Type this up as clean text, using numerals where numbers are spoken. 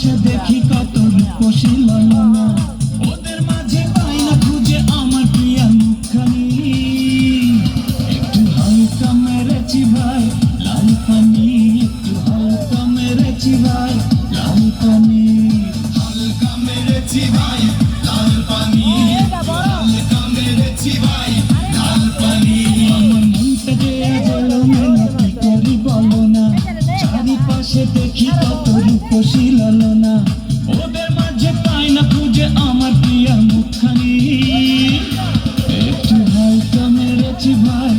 চারিপাশে দেখি কত রূপসী লালনা, ওদের মাঝে পাই না খুঁজে আমার প্রিয়া মুখখানি। একটু হালকা মেরেছি ভাই লাল পানি, একটু হালকা মেরেছি ভাই লাল পানি, হালকা মেরেছি ভাই লাল পানি, হালকা মেরেছি ভাই লাল পানি। আমার মনটা যে আজ এলোমেলো কি করি বলো না, চারিপাশে দেখি কত রূপসী লালনা, ওদের মাঝে পাই না খুঁজে আমার প্রিয়া মুখখানি। একটু হালকা মেরেছি ভাই